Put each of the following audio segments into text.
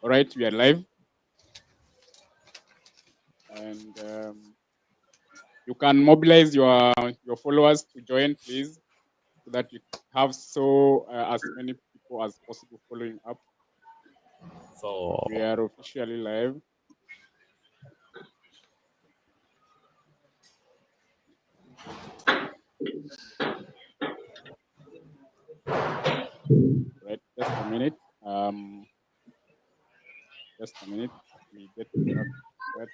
All right, we are live. And you can mobilize your followers to join, please, so that you have as many people as possible following up. So we are officially live. Right, just a minute. Just a minute. We get that.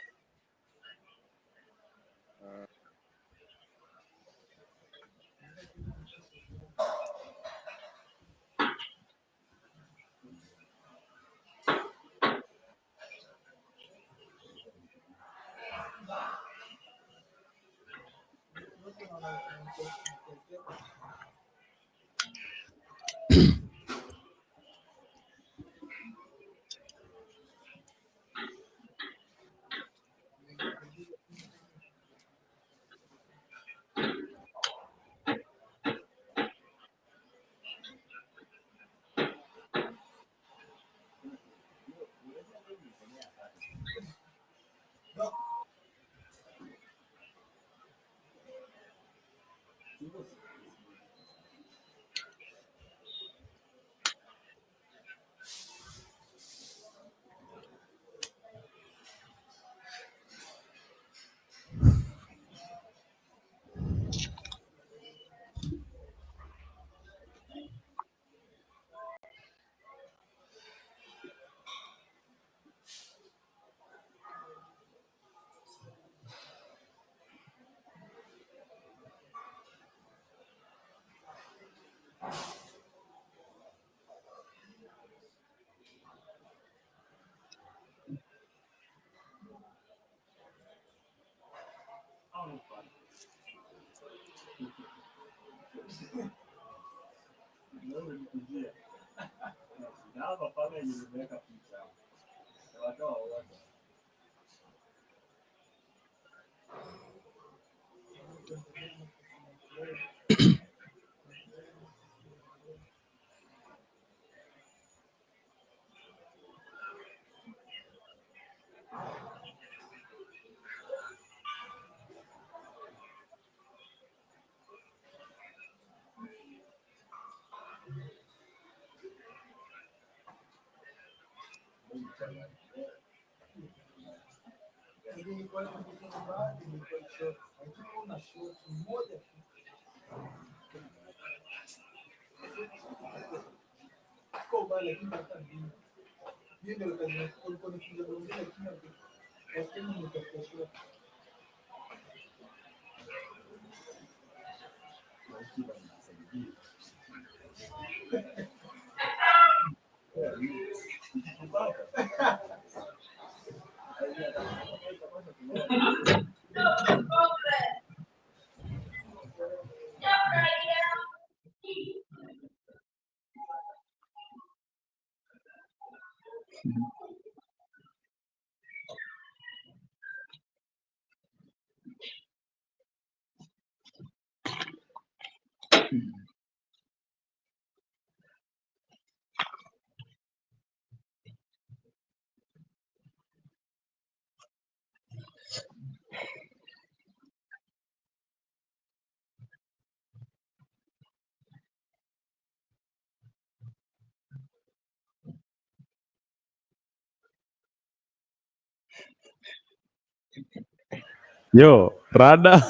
Yo, rada.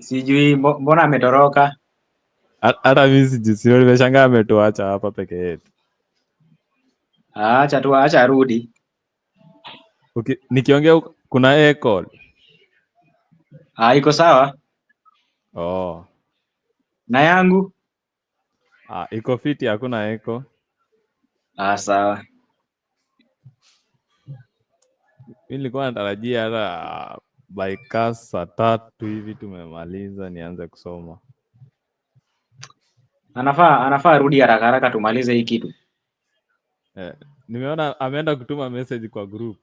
Sijui mbona ametoroka. Hata mimi sijui, nimeshangaa ametuacha hapa peke yetu. Acha arudi. Okay, nikiongea kuna echo. Iko sawa? Oh. Na yangu? Iko fiti, hakuna echo. Sawa. Nilikuwa natarajia hata by saa 3 hivi tumemaliza nianze kusoma. Anafaa rudi haraka tumalize hii kitu. Nimeona ameenda kutuma message kwa group.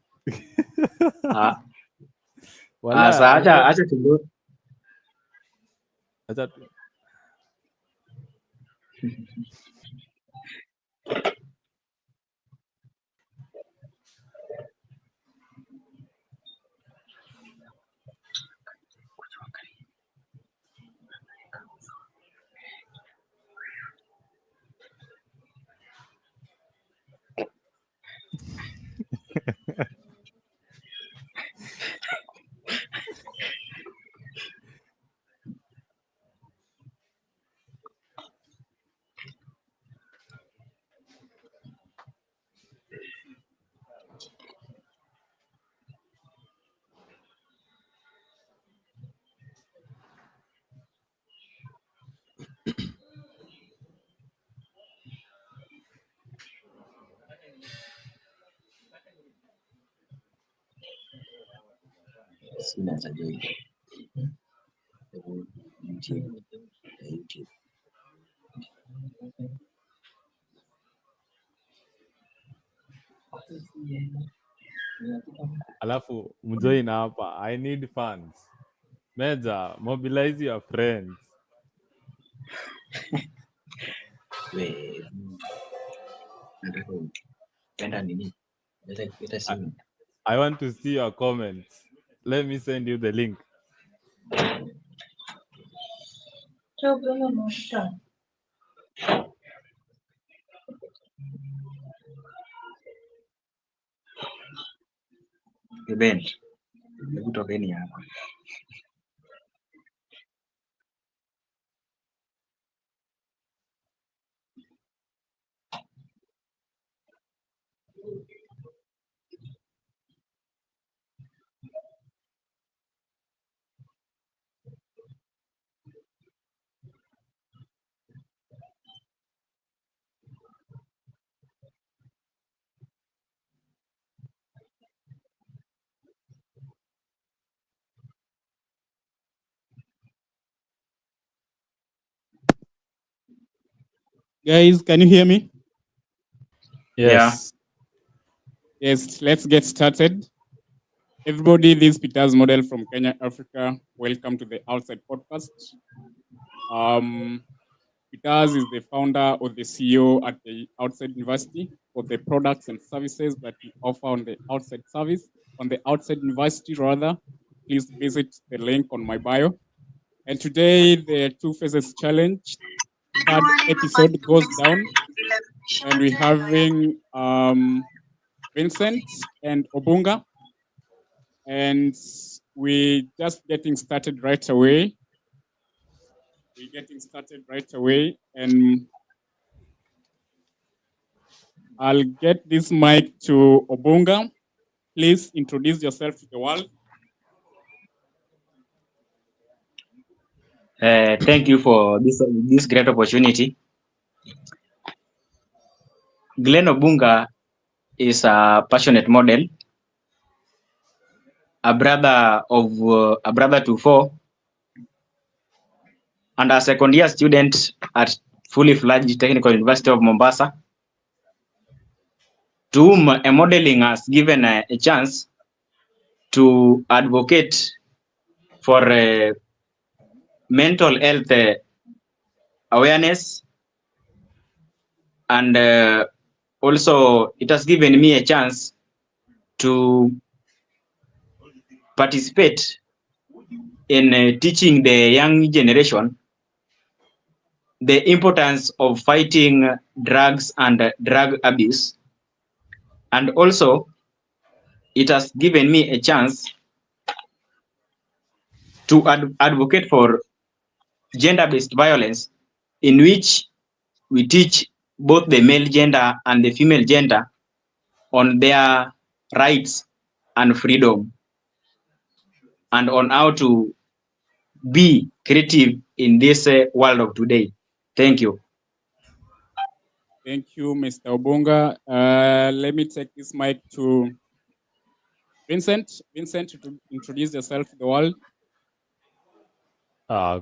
Wala acha tu. Sina cha join. YouTube. YouTube. Alafu mjoin hapa. I need funds. Meja, mobilize your friends. We, nataka upenda nini? Leta simu. I want to see your comments. Let me send you the link. Ben, hebu tokeni hapa. Guys, can you hear me? Yes. Yes, let's get started. Everybody, this is Peter's model from Kenya, Africa. Welcome to the Outside Podcast. Peters is the founder or the CEO at the Outside University for the products and services that we offer on the Outside Service, on the Outside University rather. Please visit the link on my bio. And today, the Two Faces Challenge third episode goes down, and we're having Vincent and Obunga, and we're just getting started right away. And I'll get this mic to Obunga. Please introduce yourself to the world. Thank you for this great opportunity. Glenn Obunga is a passionate model, a brother to four, and a second year student at fully fledged Technical University of Mombasa, to whom a modeling has given a chance to advocate for mental health awareness, and also it has given me a chance to participate in teaching the young generation the importance of fighting drugs and drug abuse. And also, it has given me a chance to advocate for gender-based violence, in which we teach both the male gender and the female gender on their rights and freedom, and on how to be creative in this world of today. Thank you. Thank you, Mr. Obunga. Let me take this mic to Vincent. Vincent, to introduce yourself to the world.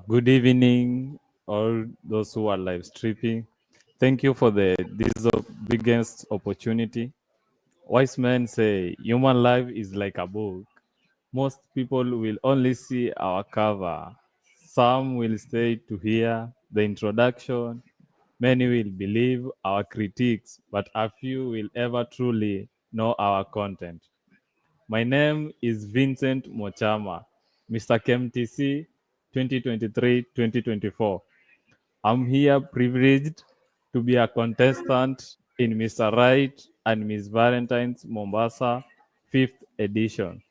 Good evening, all those who are live streaming. Thank you for this biggest opportunity. Wise men say human life is like a book. Most people will only see our cover. Some will stay to hear the introduction. Many will believe our critiques, but a few will ever truly know our content. My name is Vincent Mochama, Mr. KMTC 2023-2024. I'm here privileged to be a contestant in Mr. Right and Miss Valentine's Mombasa 5th edition.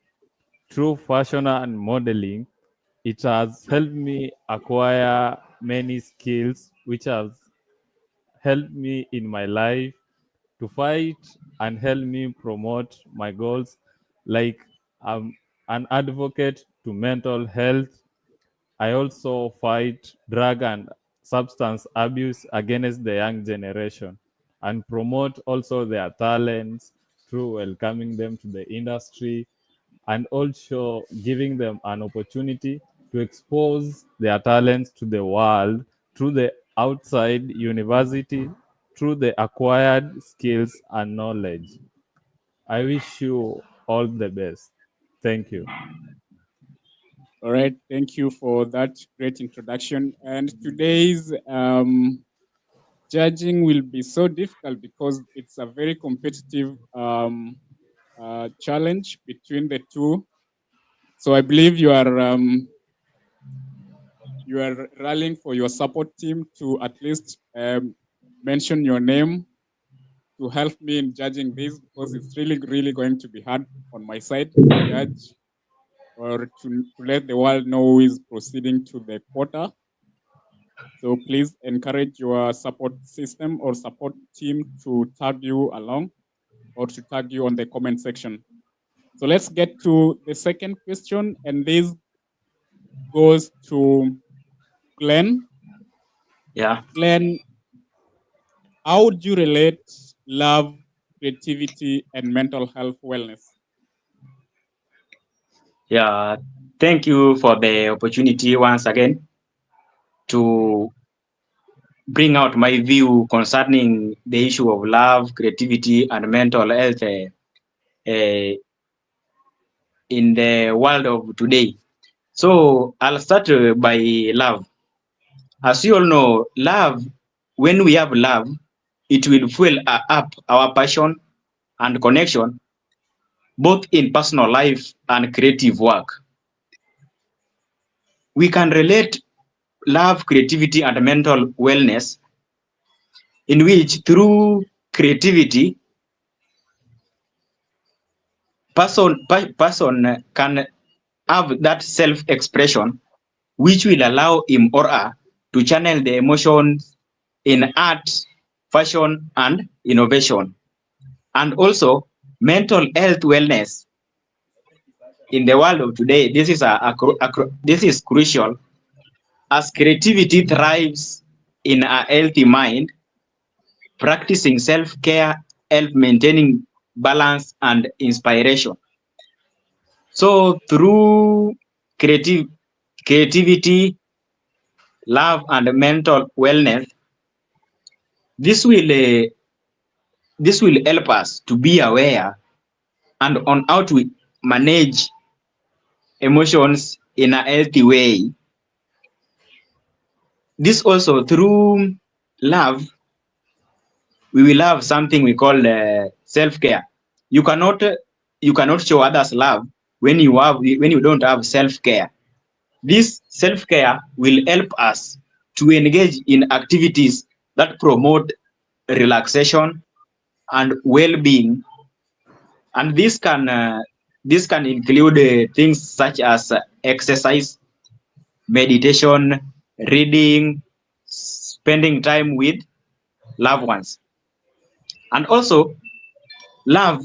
Through fashion and modeling, it has helped me acquire many skills which has helped me in my life to fight and help me promote my goals, like I'm an advocate to mental health. I also fight drug and substance abuse against the young generation and promote also their talents through welcoming them to the industry and also giving them an opportunity to expose their talents to the world through the outside university, through the acquired skills and knowledge. I wish you all the best. Thank you. All right, thank you for that great introduction. And today's judging will be so difficult because it's a very competitive challenge between the two. So I believe you are rallying for your support team to at least mention your name to help me in judging this, because it's really going to be hard on my side to judge or to let the world know who is proceeding to the quarter. So please encourage your support system or support team to tag you along or to tag you on the comment section. So let's get to the second question, and this goes to Glenn. Yeah. Glenn, how would you relate love, creativity, and mental health wellness? Yeah. Thank you for the opportunity once again to bring out my view concerning the issue of love, creativity, and mental health in the world of today. So I'll start by love. As you all know, love, when we have love, it will fuel up our passion and connection, both in personal life and creative work. We can relate love, creativity, and mental wellness, in which through creativity, person can have that self-expression, which will allow him or her to channel the emotions in art, fashion, and innovation. And also, mental health wellness in the world of today, this is this is crucial, as creativity thrives in a healthy mind. Practicing self-care help maintaining balance and inspiration. So through creativity, love, and mental wellness, this will uh, this will help us to be aware and on how to manage emotions in a healthy way. This also through love, we will have something we call self-care. You cannot you cannot show others love when you don't have self-care. This self-care will help us to engage in activities that promote relaxation and well-being, and this can include things such as exercise, meditation, reading, spending time with loved ones. And also, love,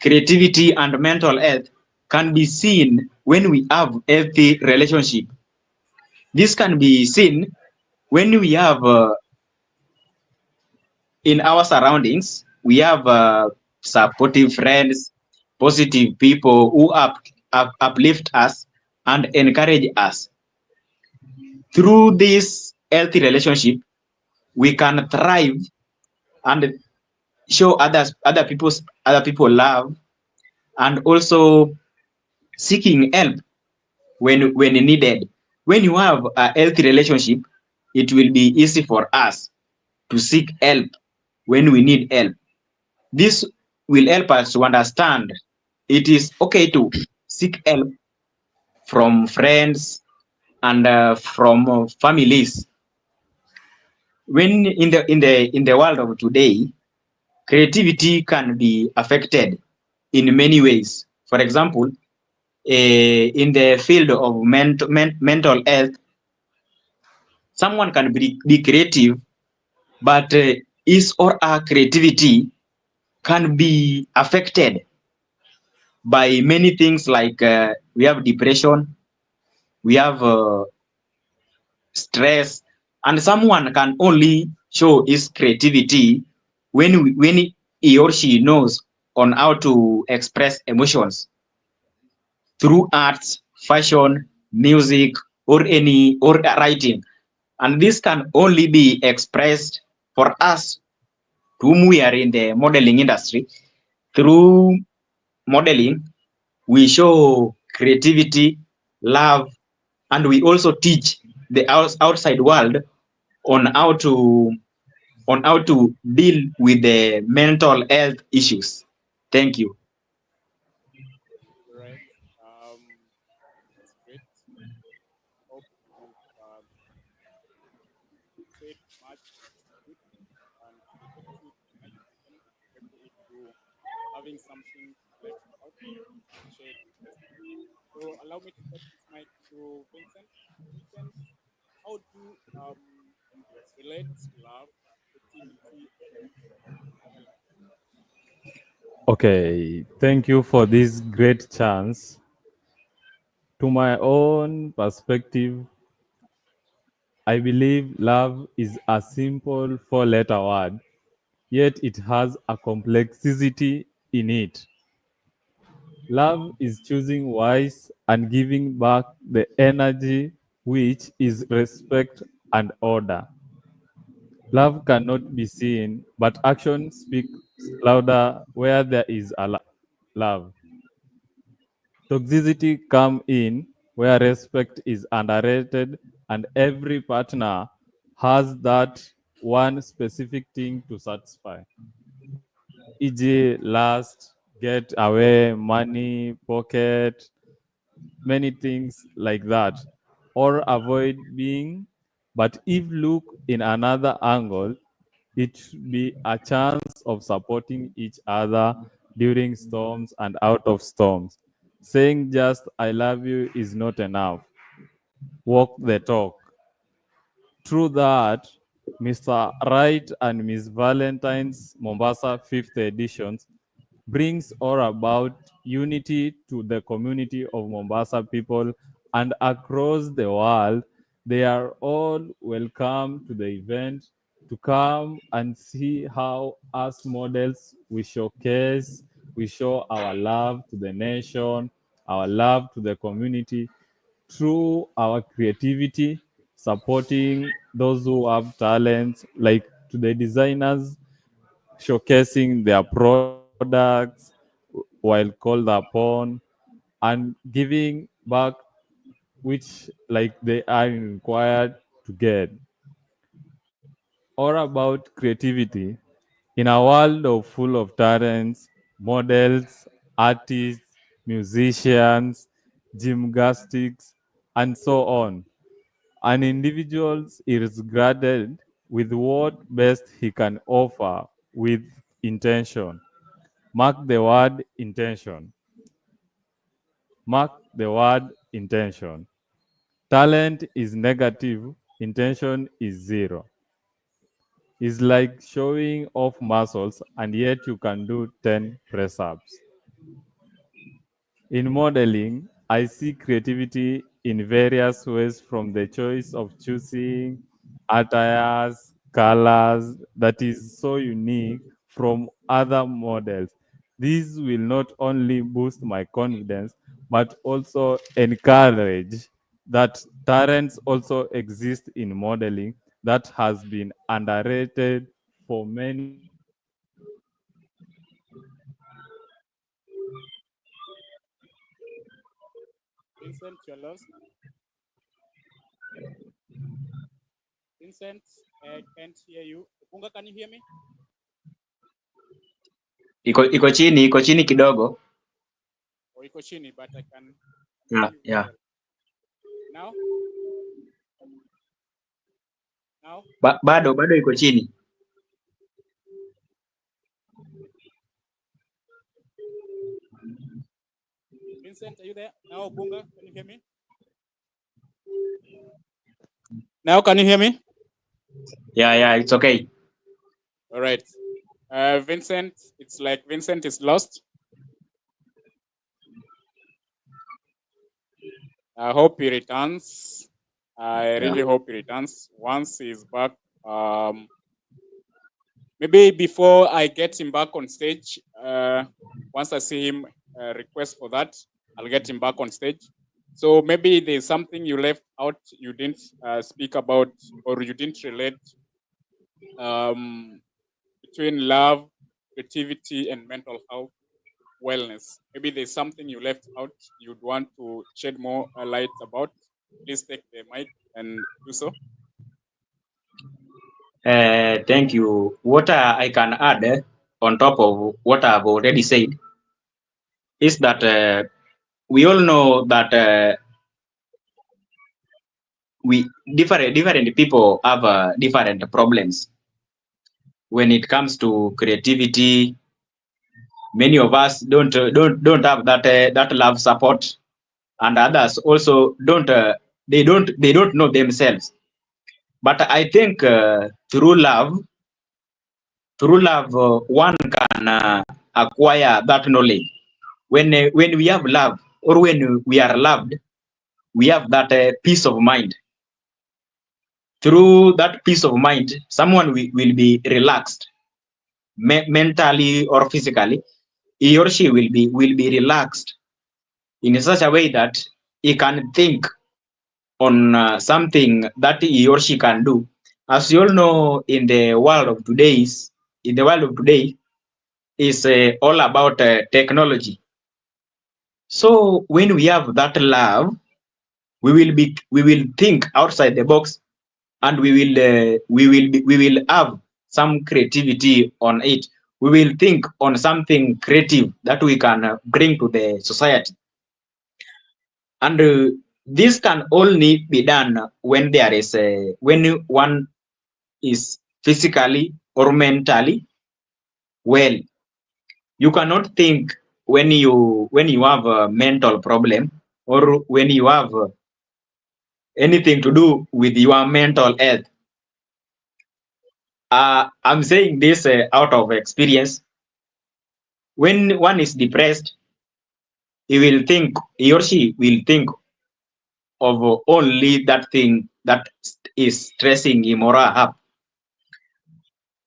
creativity, and mental health can be seen when we have healthy relationship. This can be seen when we have in our surroundings, we have supportive friends, positive people who uplift us and encourage us. Through this healthy relationship, we can thrive and show other people love, and also seeking help when needed. When you have a healthy relationship, it will be easy for us to seek help when we need help. This will help us to understand it is okay to seek help from friends and from families. When in the world of today, creativity can be affected in many ways. For example, in the field of mental health, someone can be creative, but his or her creativity can be affected by many things, like we have depression, we have stress, and someone can only show his creativity when he or she knows on how to express emotions. through arts, fashion, music, or writing. And this can only be expressed for us whom we are in the modeling industry. Through modeling, we show creativity, love, and we also teach the outside world on how to deal with the mental health issues. Thank you. Right. That's great. Hope you've said much good and effective information, maybe into having something like out and share it with us. So allow me to pass this mic to Vincent. Vincent, how do you relate love, creativity, and development? Okay, thank you for this great chance. To my own perspective, I believe love is a simple four-letter word, yet it has a complexity in it. Love is choosing wise and giving back the energy which is respect and order. Love cannot be seen, but action speaks louder where there is a love. Toxicity come in where respect is underrated and every partner has that one specific thing to satisfy. E.g. lust, get away, money, pocket, many things like that, or avoid being. But if look in another angle, it should be a chance of supporting each other during storms and out of storms. Saying just I love you is not enough. Walk the talk. Through that, Mr. Right and Miss Valentine's Mombasa 5th editions brings all about unity to the community of Mombasa people and across the world. They are all welcome to the event to come and see how us models we showcase, we show our love to the nation, our love to the community through our creativity, supporting those who have talents, like to the designers showcasing their products while called upon and giving back which like they are required to get. Or about creativity. In a world of full of talents, models, artists, musicians, gymnastics, and so on, an individual is graded with what best he can offer with intention. Mark the word intention. Mark the word intention. Talent is negative, intention is zero. It's like showing off muscles and yet you can do 10 press ups. In modeling, I see creativity in various ways from the choice of choosing attires, colors that is so unique from other models. This will not only boost my confidence, but also encourage that talents also exist in modeling that has been underrated for many years. Vincent, you're lost. Vincent, I can't hear you. Bunga, can you hear me? Iko chini kidogo. Or iko chini, but I can hear Yeah, you very yeah. well. Now? Now? Bado iko chini. Vincent, are you there? Now, Bunga, can you hear me? Now, can you hear me? Yeah, it's okay. All right. Vincent, it's like Vincent is lost. I hope he returns. I Yeah. really hope he returns once he's back. Maybe before I get him back on stage, once I see him request for that, I'll get him back on stage. So maybe there's something you left out, you didn't speak about, or you didn't relate between love, creativity, and mental health wellness. Maybe there's something you left out you'd want to shed more light about. Please take the mic and do so. Thank you. What I can add on top of what I've already said is that we all know that we different people have different problems when it comes to creativity. Many of us don't have that love support, and others also don't know themselves. But I think through love, one can acquire that knowledge. When we have love, or when we are loved, we have that peace of mind. Through that peace of mind, someone will be relaxed, mentally or physically. He or she will be relaxed in such a way that he can think on something that he or she can do. As you all know, in the world of today is all about technology. So when we have that love, we will think outside the box, and we will have some creativity on it. We will think on something creative that we can bring to the society. And this can only be done when there is when one is physically or mentally well. You cannot think when you have a mental problem, or when you have anything to do with your mental health. I'm saying this out of experience. When one is depressed, he or she will think of only that thing that is stressing him or her up.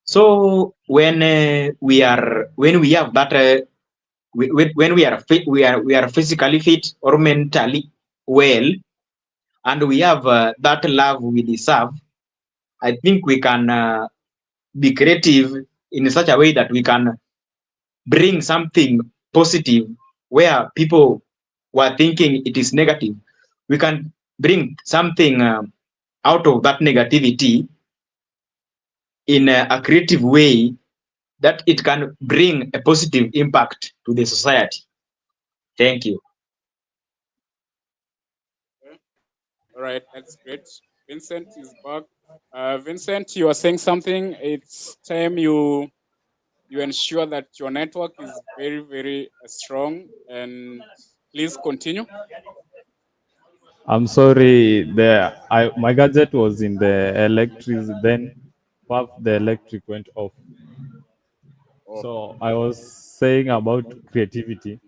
So when we have that when we are physically fit or mentally well, and we have that love we deserve, I think we can be creative in such a way that we can bring something positive where people were thinking it is negative. We can bring something out of that negativity in a creative way that it can bring a positive impact to the society. Thank you. Okay. All right, that's great. Vincent is back. Vincent, you are saying something. It's time you ensure that your network is very, very strong, and please continue. I'm sorry, my gadget was in the electric, then the electric went off. Oh, So I was saying about creativity.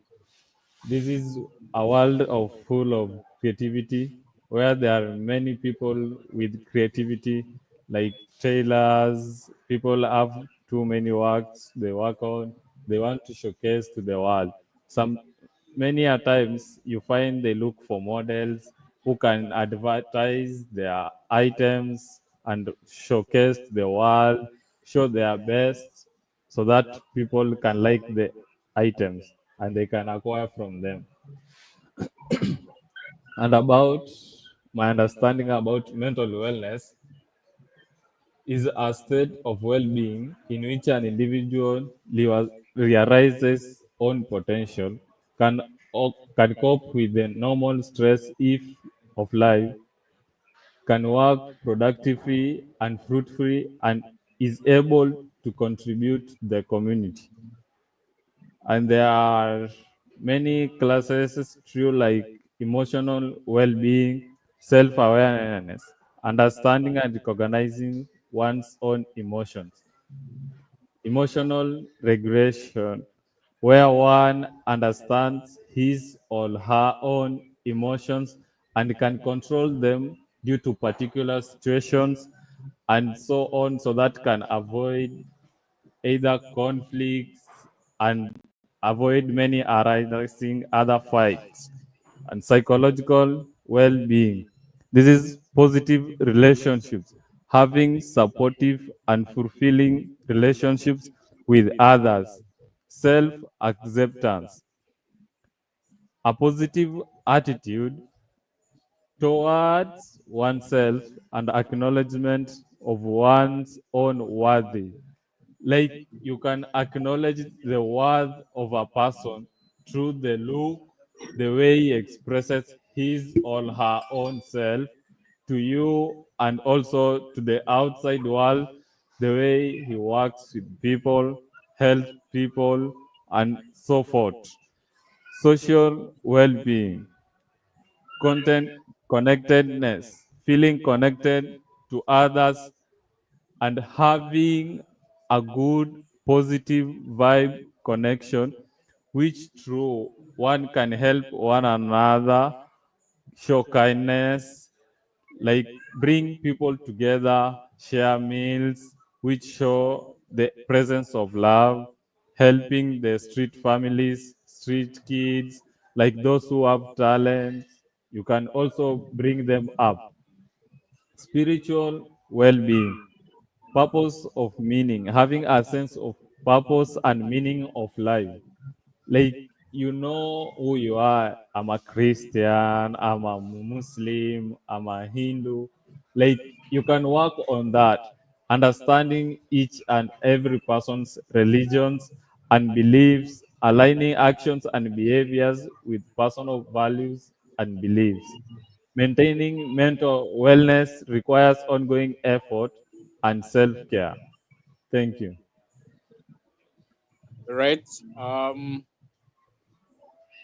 This is a world full of creativity where there are many people with creativity, like tailors. People have too many works they work on. They want to showcase to the world. Many a times you find they look for models who can advertise their items and showcase to the world, show their best, so that people can like the items and they can acquire from them. And about my understanding about mental wellness is a state of well-being in which an individual realizes own potential, can can cope with the normal stress if of life, can work productively and fruitfully, and is able to contribute to the community. And there are many classes through like emotional well-being, self-awareness, understanding and recognizing one's own emotions, emotional regulation, where one understands his or her own emotions and can control them due to particular situations and so on, so that can avoid either conflicts and avoid many arising other fights, and psychological well-being. This is positive relationships, having supportive and fulfilling relationships with others, self-acceptance, a positive attitude towards oneself and acknowledgement of one's own worthy. Like you can acknowledge the worth of a person through the look, the way he expresses his or her own self to you and also to the outside world, the way he works with people, helps people, and so forth. Social well being, content connectedness, feeling connected to others and having a good positive vibe connection, which through one can help one another, show kindness, like bring people together, share meals, which show the presence of love, helping the street families, street kids, like those who have talents. You can also bring them up. Spiritual well being, purpose of meaning, having a sense of purpose and meaning of life. Like you know who you are. I'm a Christian, I'm a Muslim, I'm a Hindu. Like you can work on that, understanding each and every person's religions and beliefs, aligning actions and behaviors with personal values and beliefs. Maintaining mental wellness requires ongoing effort and self-care. Thank you. Right.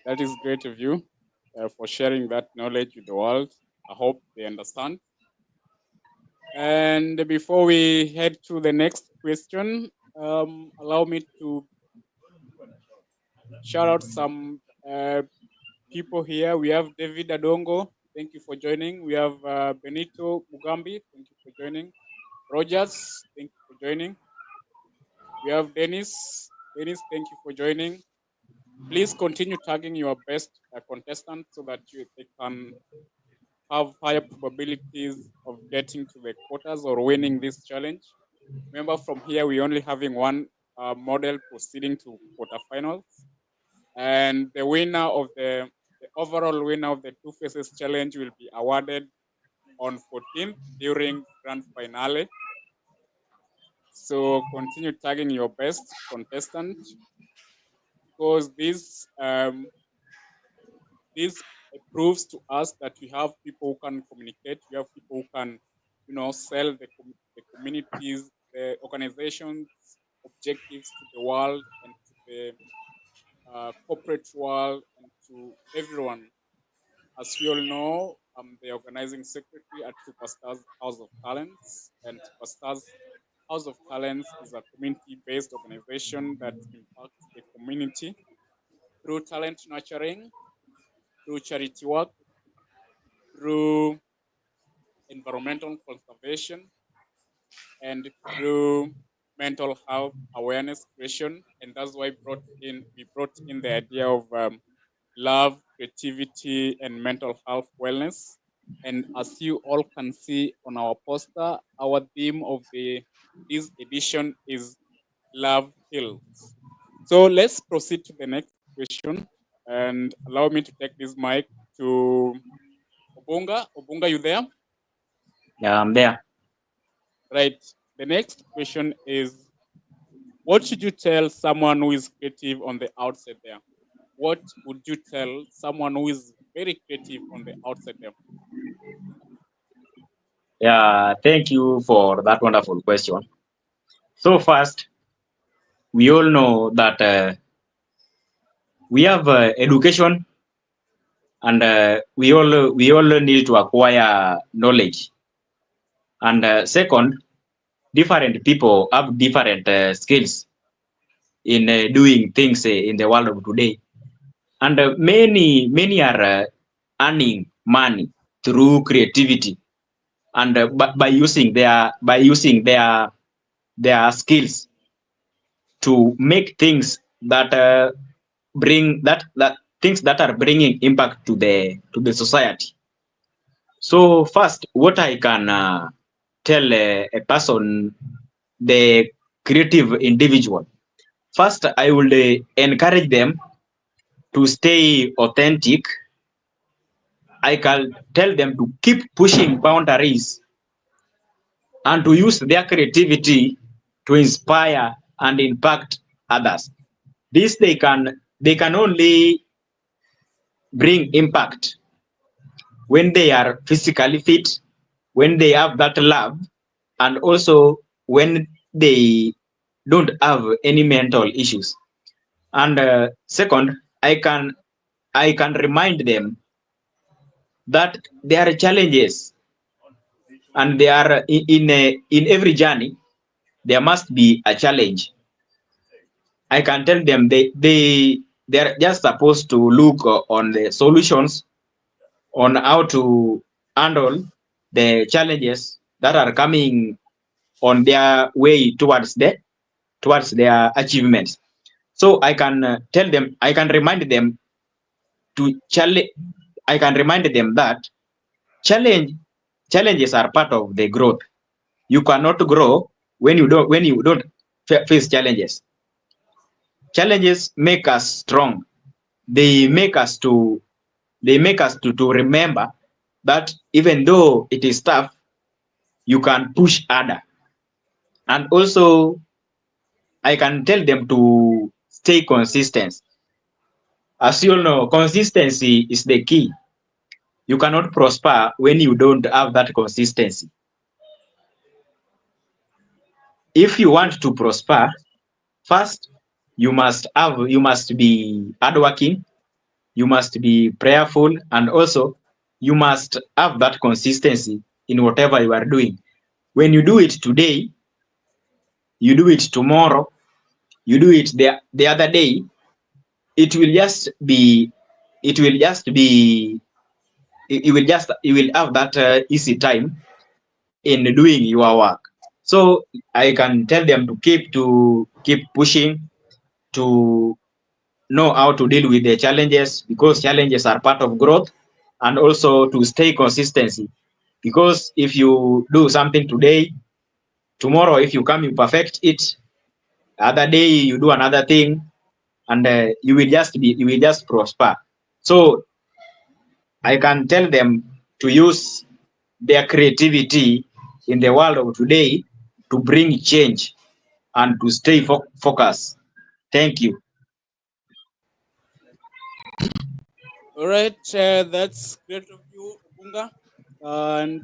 That is great of you for sharing that knowledge with the world. I hope they understand. And before we head to the next question, allow me to shout out some people here. We have David Adongo. Thank you for joining. We have Benito Mugambi. Thank you for joining. Rogers. Thank you for joining. We have Dennis. Dennis, thank you for joining. Please continue tagging your best contestants so that they can have higher probabilities of getting to the quarters or winning this challenge. Remember, from here, we're only having one model proceeding to quarterfinals. And the winner of the overall winner of the Two Faces Challenge will be awarded on 14th during grand finale. So continue tagging your best contestant because this proves to us that we have people who can communicate. We have people who can, sell the communities, the organizations' objectives to the world and to the corporate world and to everyone. As we all know, I'm the organizing secretary at Superstars House of Talents, and Superstars House of Talents is a community-based organization that impacts the community through talent nurturing, through charity work, through environmental conservation, and through mental health awareness creation. And that's why we brought in the idea of love, creativity, and mental health wellness. And as you all can see on our poster, our theme of this edition is Love Heals. So let's proceed to the next question and allow me to take this mic to Obunga. Obunga, you there? Yeah, I'm there. Right. The next question is, what should you tell someone who is creative on the outset there? What would you tell someone who is very creative on the outset there? Yeah, thank you for that wonderful question. So first, we all know that we have education, and we all need to acquire knowledge. And second, different people have different skills in doing things in the world of today, and many are earning money through creativity and by using their skills to make things that bring that things that are bringing impact to the society. So first, what I can tell a person, the creative individual, first I will encourage them to stay authentic. I can tell them to keep pushing boundaries and to use their creativity to inspire and impact others. This they can only bring impact when they are physically fit, when they have that love, and also when they don't have any mental issues. And second, I can remind them that there are challenges, and they are in every journey there must be a challenge. I can tell them they're just supposed to look on the solutions on how to handle the challenges that are coming on their way towards their achievements. So I can tell them, I can remind them to challenge. I can remind them that challenge challenges are part of the growth. You cannot grow when you don't face challenges. Challenges make us strong. They make us to to remember that even though it is tough, you can push harder. And also I can tell them to stay consistent. As you all know, consistency is the key. You cannot prosper when you don't have that consistency. If you want to prosper, first you must be hardworking, you must be prayerful, and also you must have that consistency in whatever you are doing. When you do it today, you do it tomorrow, you do it the other day, it will just be it will just be you will have that easy time in doing your work. So I can tell them to keep pushing, to know how to deal with the challenges, because challenges are part of growth, and also to stay consistency, because if you do something today, tomorrow if you come you perfect it, other day you do another thing, and you will just prosper. So I can tell them to use their creativity in the world of today to bring change and to stay focused. Thank you. All right, that's great of you, Bunga. And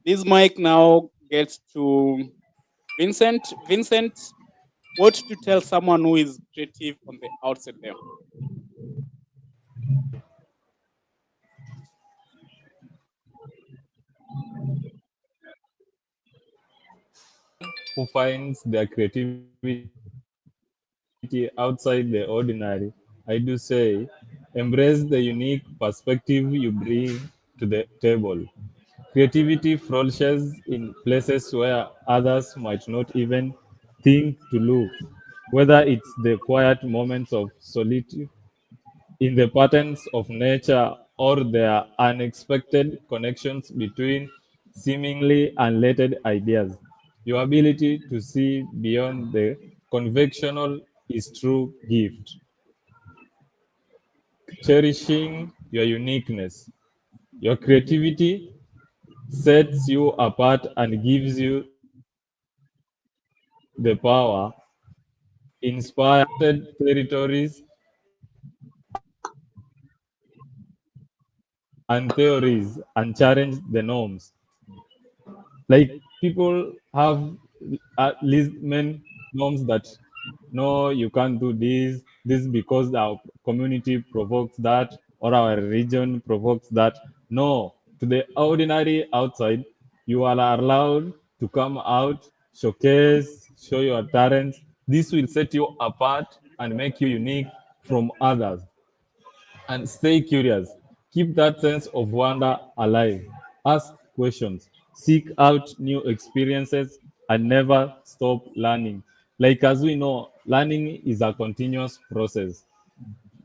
this mic now gets to Vincent. Vincent, what to tell someone who is creative on the outset there? Who finds their creativity outside the ordinary, I do say, embrace the unique perspective you bring to the table. Creativity flourishes in places where others might not even think to look, whether it's the quiet moments of solitude, in the patterns of nature, or their unexpected connections between seemingly unrelated ideas. Your ability to see beyond the conventional is true gift. Cherishing your uniqueness. Your creativity sets you apart and gives you the power inspire territories and theories and challenge the norms. Like people have at least men norms that no, you can't do this because our community provokes that or our region provokes that. No, to the ordinary outside, you are allowed to come out, showcase, show your talents. This will set you apart and make you unique from others. And stay curious. Keep that sense of wonder alive. Ask questions. Seek out new experiences and never stop learning. Like as we know, learning is a continuous process.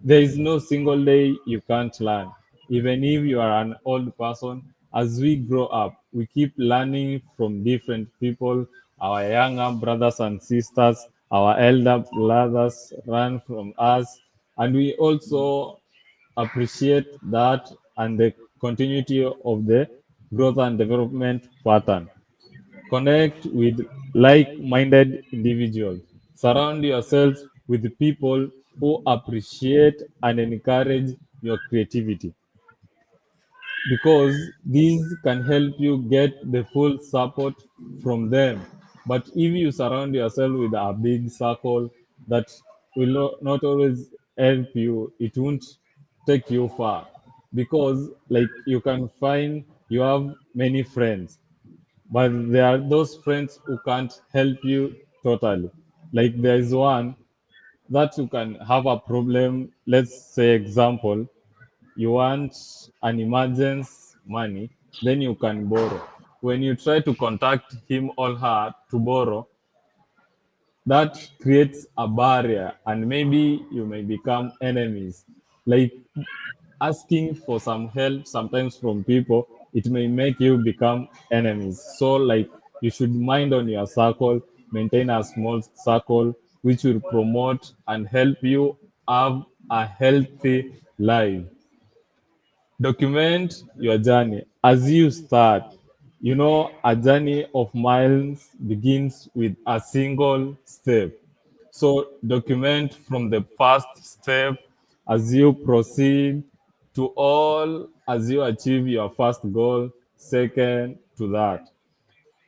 There is no single day you can't learn. Even if you are an old person, as we grow up, we keep learning from different people. Our younger brothers and sisters, our elder brothers learn from us, and we also appreciate that and the continuity of the growth and development pattern. Connect with like minded individuals. Surround yourself with people who appreciate and encourage your creativity because these can help you get the full support from them. But if you surround yourself with a big circle that will not always help you, it won't take you far because, like, you can find you have many friends, but there are those friends who can't help you totally. Like there is one that you can have a problem. Let's say, example, you want an emergency money, then you can borrow. When you try to contact him or her to borrow, that creates a barrier and maybe you may become enemies. Like asking for some help sometimes from people, it may make you become enemies. So like you should mind on your circle, maintain a small circle which will promote and help you have a healthy life. Document your journey as you start. You know, a journey of miles begins with a single step. So document from the first step as you proceed to all as you achieve your first goal, second to that.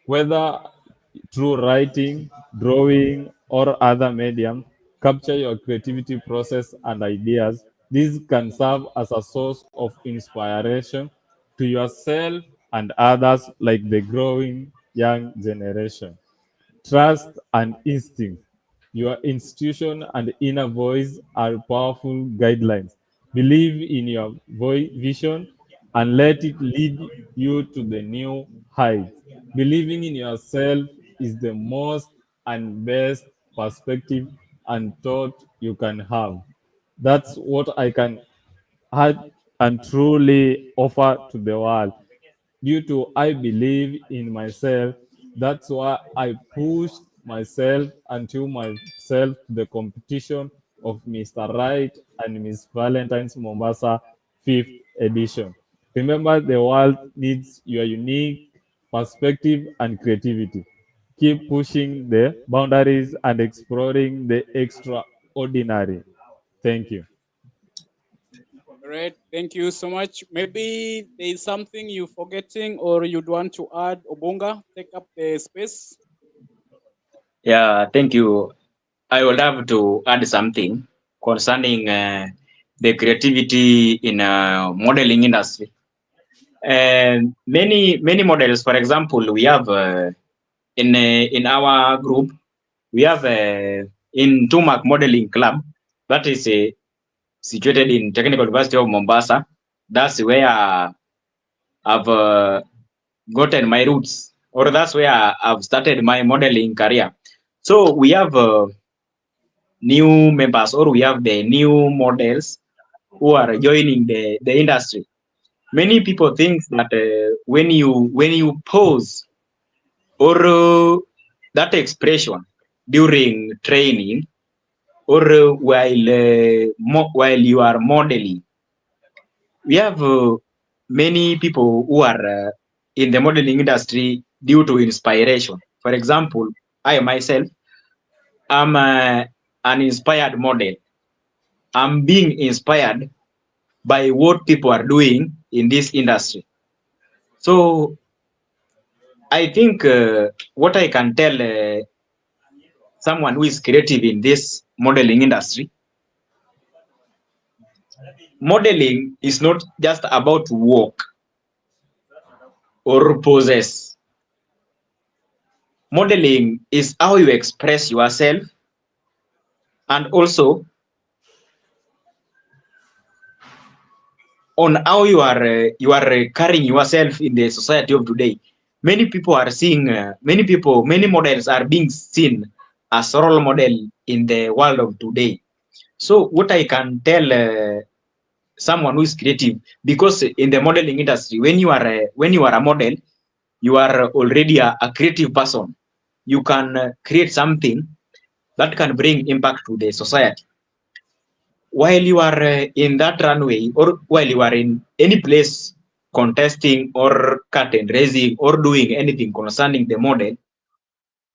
Whether through writing, drawing, or other medium, capture your creativity process and ideas. These can serve as a source of inspiration to yourself and others, like the growing young generation. Trust and instinct. Your institution and inner voice are powerful guidelines. Believe in your vision and let it lead you to the new heights. Believing in yourself is the most and best perspective and thought you can have. That's what I can add and truly offer to the world. Due to I believe in myself, that's why I pushed myself until myself to the competition of Mr. Right and Miss Valentine's Mombasa 5th edition. Remember, the world needs your unique perspective and creativity. Keep pushing the boundaries and exploring the extraordinary. Thank you. Great. Thank you so much. Maybe there is something you're forgetting or you'd want to add. Obunga, take up the space. Yeah, thank you. I would have to add something concerning the creativity in modeling industry. Many models. For example, we have in our group, we have in Tumac Modeling Club that is situated in Technical University of Mombasa. That's where I've gotten my roots, or that's where I've started my modeling career. So we have new members, or we have the new models who are joining the industry. Many people think that when you pose or that expression during training or while you are modeling, we have many people who are in the modeling industry due to inspiration. For example, I myself am an inspired model. I'm being inspired by what people are doing in this industry. So I think what I can tell someone who is creative in this modeling industry, modeling is not just about work or poses. Modeling is how you express yourself and also on how you are carrying yourself in the society of today. Many people are seeing many models are being seen as role model in the world of today. So what I can tell someone who is creative, because in the modeling industry, when you are a model, you are already a creative person. You can create something that can bring impact to the society. While you are in that runway, or while you are in any place contesting or curtain raising or doing anything concerning the model,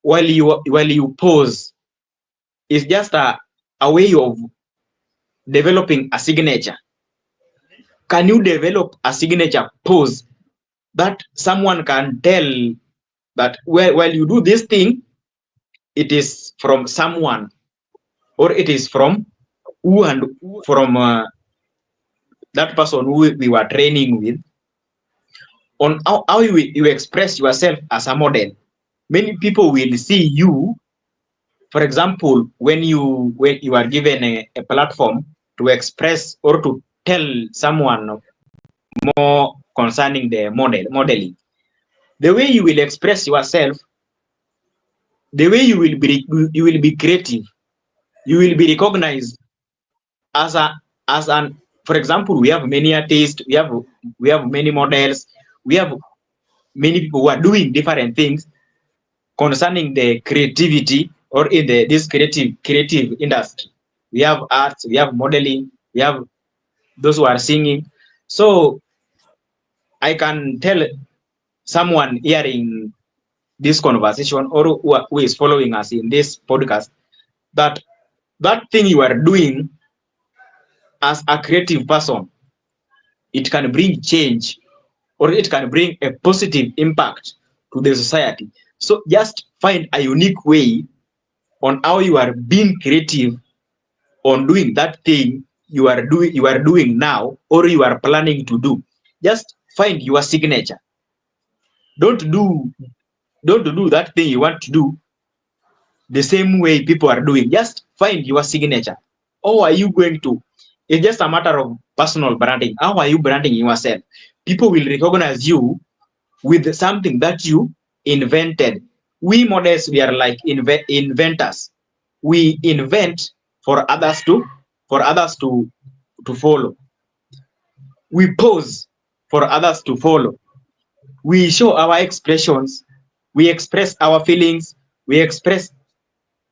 while you pose, is just a way of developing a signature. Can you develop a signature pose that someone can tell that while you do this thing, it is from someone, or it is from who, and from that person who we were training with, on how you express yourself as a model. Many people will see you, for example, when you are given a platform to express or to tell someone more concerning the modeling. The way you will express yourself, the way you will be creative, you will be recognized as an, for example, we have many artists, we have many models, we have many people who are doing different things concerning the creativity, or in this creative industry. We have arts, we have modeling, we have those who are singing. So I can tell someone hearing this conversation, or who is following us in this podcast, that that thing you are doing as a creative person, it can bring change, or it can bring a positive impact to the society. So just find a unique way on how you are being creative on doing that thing you are doing now, or you are planning to do. Just find your signature. Don't do that thing you want to do the same way people are doing. Just find your signature. How are you going to? It's just a matter of personal branding. How are you branding yourself? People will recognize you with something that you invented. We models, we are like inventors. We invent for others to follow. We pose for others to follow. We show our expressions. We express our feelings. We express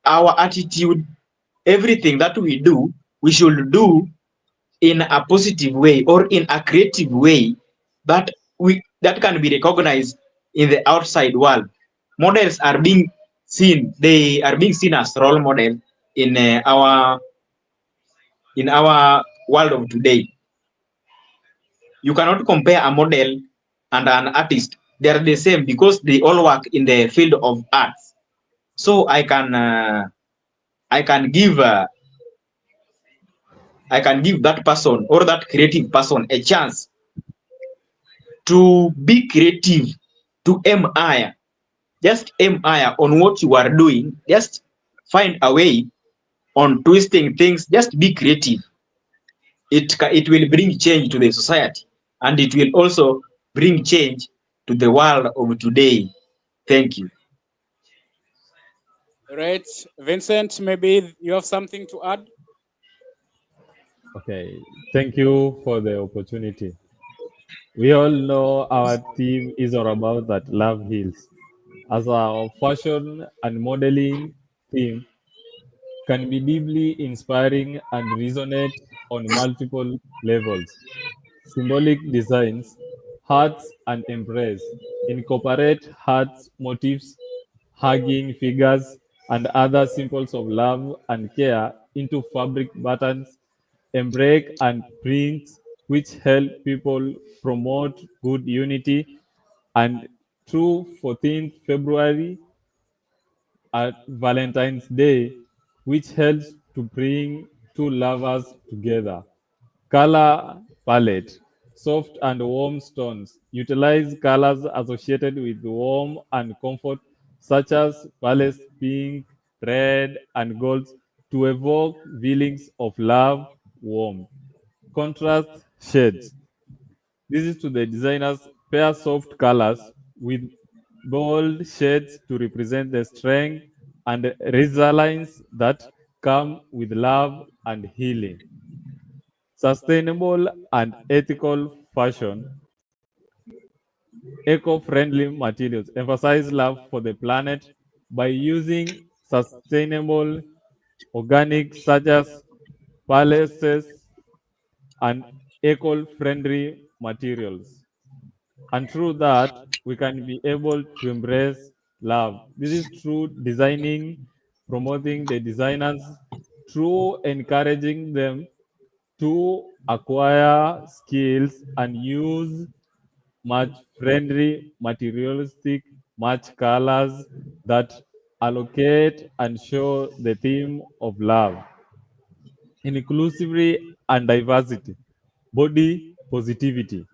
our attitude. Everything that we do, we should do in a positive way, or in a creative way, that that can be recognized in the outside world. Models are being seen, they are being seen as role models in our world of today. You cannot compare a model and an artist. They are the same, because they all work in the field of arts. So I can give that person, or that creative person, a chance to be creative, to aim higher. Just aim higher on what you are doing. Just find a way on twisting things. Just be creative. It will bring change to the society, and it will also bring change to the world of today. Thank you. Right. Vincent, maybe you have something to add? Okay, thank you for the opportunity. We all know our theme is all about that love heals. As our fashion and modeling theme can be deeply inspiring and resonate on multiple levels. Symbolic designs, hearts and embrace, incorporate hearts motifs, hugging figures, and other symbols of love and care into fabric patterns, embreak and prints, which help people promote good unity. And through 14th February at Valentine's Day, which helps to bring two lovers together. Color palette. Soft and warm stones. Utilize colors associated with warmth and comfort, such as palace pink, red, and gold, to evoke feelings of love, warmth. Contrast shades. This is to the designers. Pair soft colors with bold shades to represent the strength and resilience that come with love and healing. Sustainable and ethical fashion, eco-friendly materials emphasize love for the planet by using sustainable organic such as pallets and eco-friendly materials. And through that, we can be able to embrace love. This is through designing, promoting the designers, through encouraging them to acquire skills and use much friendly, materialistic, much colors that allocate and show the theme of love, inclusivity and diversity, body positivity.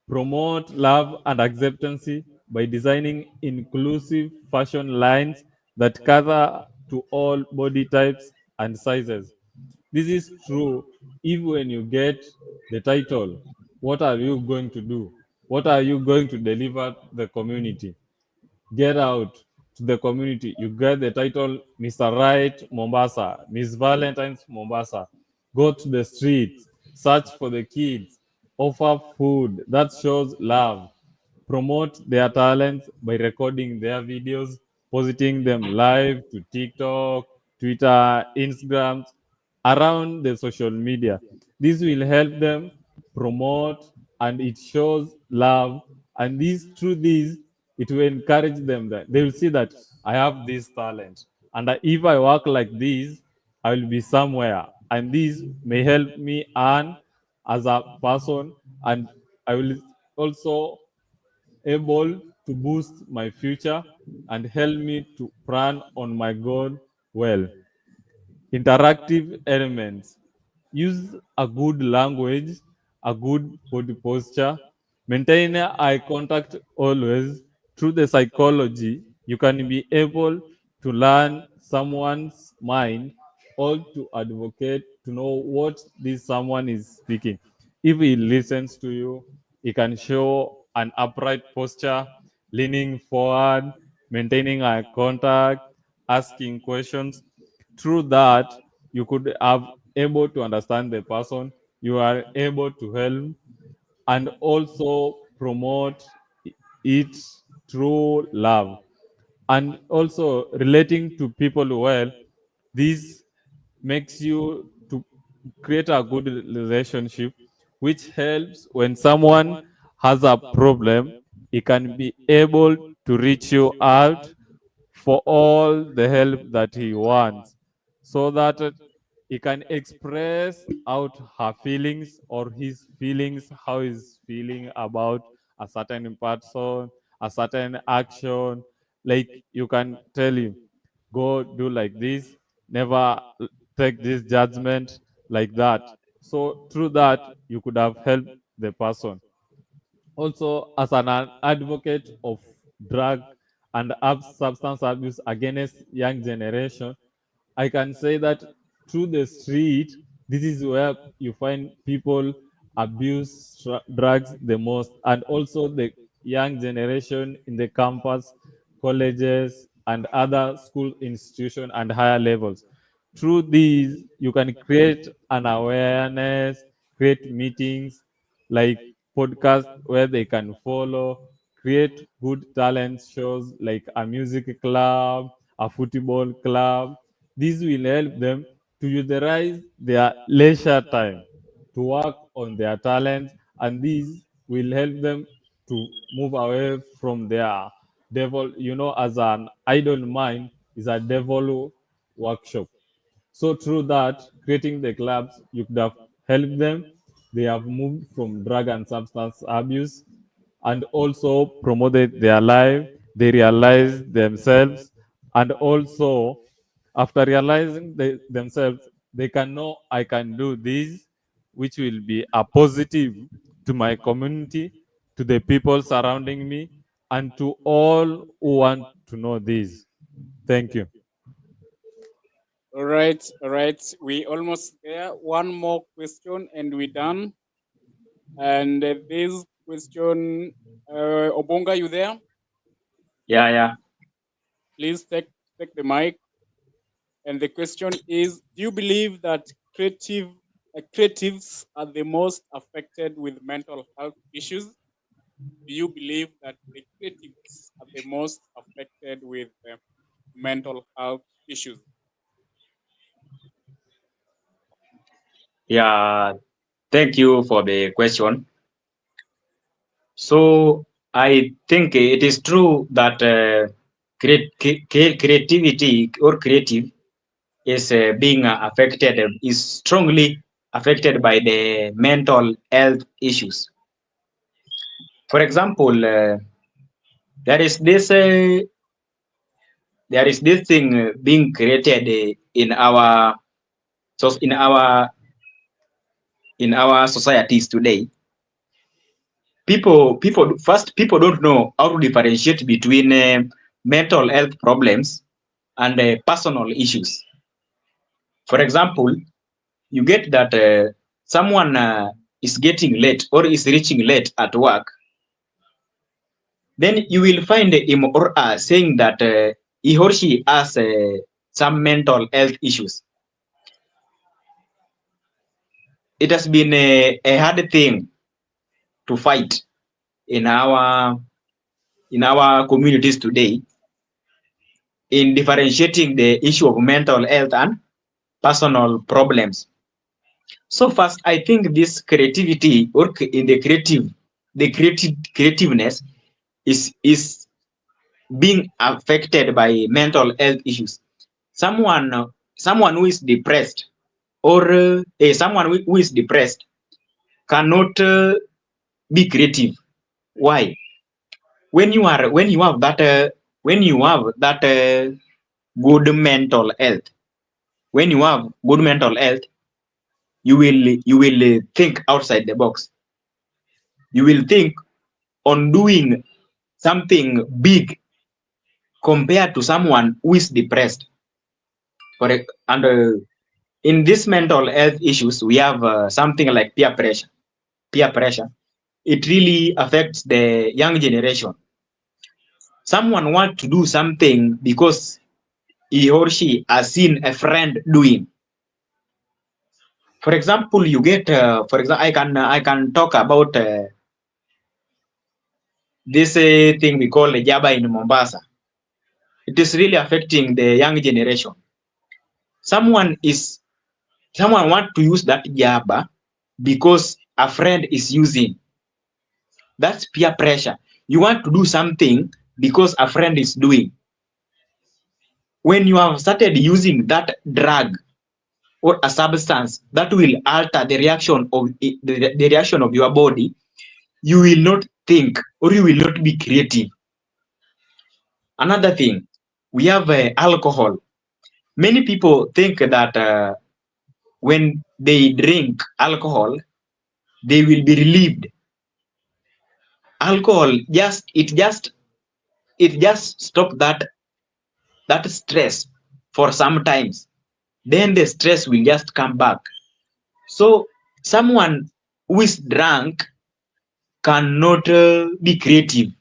Promote love and acceptance by designing inclusive fashion lines that cater to all body types and sizes. This is true if when you get the title, what are you going to do? What are you going to deliver to the community? Get out to the community. You get the title Mr. Right Mombasa, Miss Valentine's Mombasa. Go to the streets, search for the kids, offer food that shows love, promote their talents by recording their videos, posting them live to TikTok, Twitter, Instagram, around the social media. This will help them promote and it shows love. And this through this, it will encourage them that they will see that I have this talent. And that if I work like this, I will be somewhere. And this may help me earn as a person and I will also able to boost my future and help me to plan on my goal well. Interactive elements. Use a good language, a good body posture, maintain eye contact always. Through the psychology, you can be able to learn someone's mind or to advocate to know what this someone is speaking. If he listens to you, he can show an upright posture, leaning forward, maintaining eye contact, asking questions. Through that, you could have able to understand the person, you are able to help and also promote it through love and also relating to people well. This makes you to create a good relationship which helps when someone has a problem, he can be able to reach you out for all the help that he wants so that he can express out her feelings or his feelings, how he's feeling about a certain person, a certain action. Like you can tell him, go do like this, never take this judgment like that. So through that, you could have helped the person. Also, as an advocate of drug and substance abuse against young generation, I can say that through the street, this is where you find people abuse drugs the most, and also the young generation in the campus, colleges, and other school institutions and higher levels. Through these, you can create an awareness, create meetings like podcasts where they can follow, create good talent shows like a music club, a football club. This will help them to utilize their leisure time to work on their talents, and this will help them to move away from their devil. You know, as an idle mind is a devil workshop. So through that, creating the clubs, you could have helped them. They have moved from drug and substance abuse and also promoted their life. They realized themselves and also after realizing themselves, they can know I can do this, which will be a positive to my community, to the people surrounding me, and to all who want to know this. Thank you. All right. We almost there. One more question and we're done. And this question, Obonga, you there? Yeah, yeah. Please take the mic And the question is, do you believe that creatives are the most affected with mental health issues? Do you believe that the creatives are the most affected with mental health issues? Yeah, thank you for the question. So I think it is true that creativity or creative is being affected, is strongly affected by the mental health issues. For example, there is this thing being created in our so in our societies today. People don't know how to differentiate between mental health problems and personal issues. For example, you get that someone is getting late or is reaching late at work, then you will find him or her saying that he or she has some mental health issues. It has been a hard thing to fight in our communities today in differentiating the issue of mental health and personal problems. So first, I think this creativity or in the creativeness is being affected by mental health issues. Someone who is depressed or someone who is depressed cannot be creative. Why? When you have that good mental health, when you have good mental health, you will think outside the box. You will think on doing something big compared to someone who is depressed. And in this mental health issues, we have something like peer pressure. Peer pressure. It really affects the young generation. Someone wants to do something because he or she has seen a friend doing. For example, you get, for example, I can talk about this thing we call Jaba in Mombasa. It is really affecting the young generation. Someone want to use that Jaba because a friend is using. That's peer pressure. You want to do something because a friend is doing. When you have started using that drug or a substance that will alter the reaction of your body, you will not think or you will not be creative. Another thing, we have alcohol. Many people think that when they drink alcohol, they will be relieved. Alcohol it just stop that stress for some times. Then the stress will just come back. So someone who is drunk cannot be creative.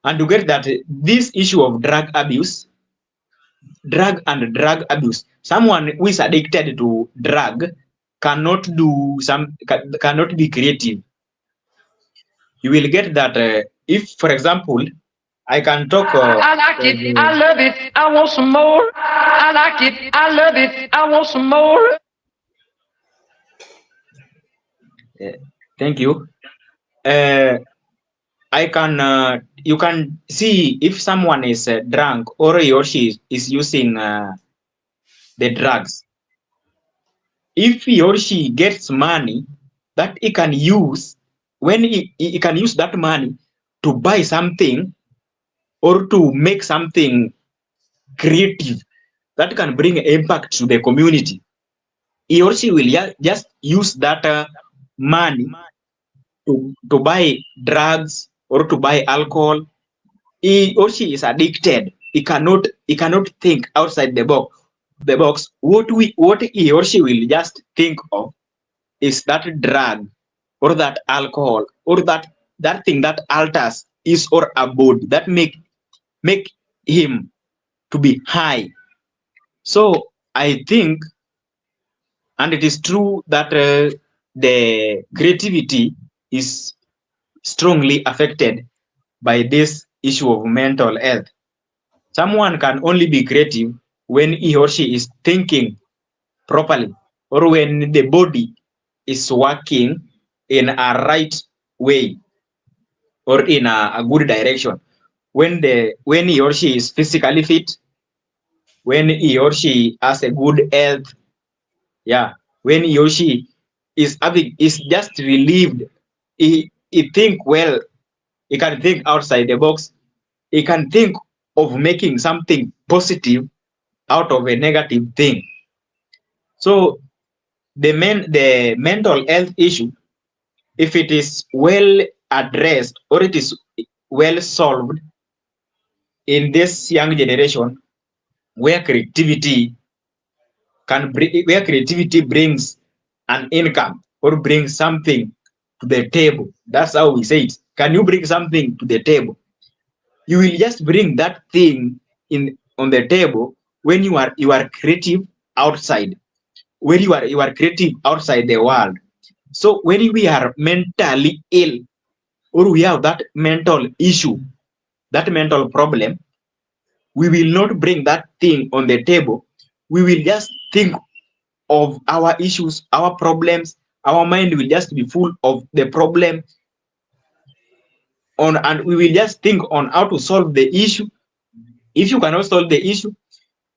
And to get that, this issue of drug abuse, someone who is addicted to drug cannot be creative. You will get that if, for example, I can talk. I like it. I love it. I want some more. I like it. I love it. I want some more. Thank you. I can. You can see if someone is drunk or he or she is using the drugs. If he or she gets money that he can use, when he can use that money to buy something or to make something creative that can bring impact to the community, he or she will just use that money to buy drugs or to buy alcohol. He or she is addicted. He cannot think outside the box. What he or she will just think of is that drug or that alcohol or that thing that alters his or her body, that make him to be high. So I think, and it is true that the creativity is strongly affected by this issue of mental health. Someone can only be creative when he or she is thinking properly, or when the body is working in a right way, or in a good direction. When he or she is physically fit, when he or she has a good health, yeah, when he or she is just relieved, he think well, he can think outside the box, he can think of making something positive out of a negative thing. So the mental health issue, if it is well addressed, or it is well solved in this young generation, where creativity where creativity brings an income, or brings something to the table. That's how we say it. Can you bring something to the table? You will just bring that thing in on the table when you are creative outside, when you are creative outside the world. So when we are mentally ill, or we have that mental issue, that mental problem, we will not bring that thing on the table. We will just think of our issues, our problems. Our mind will just be full of the problem, and we will just think on how to solve the issue. If you cannot solve the issue,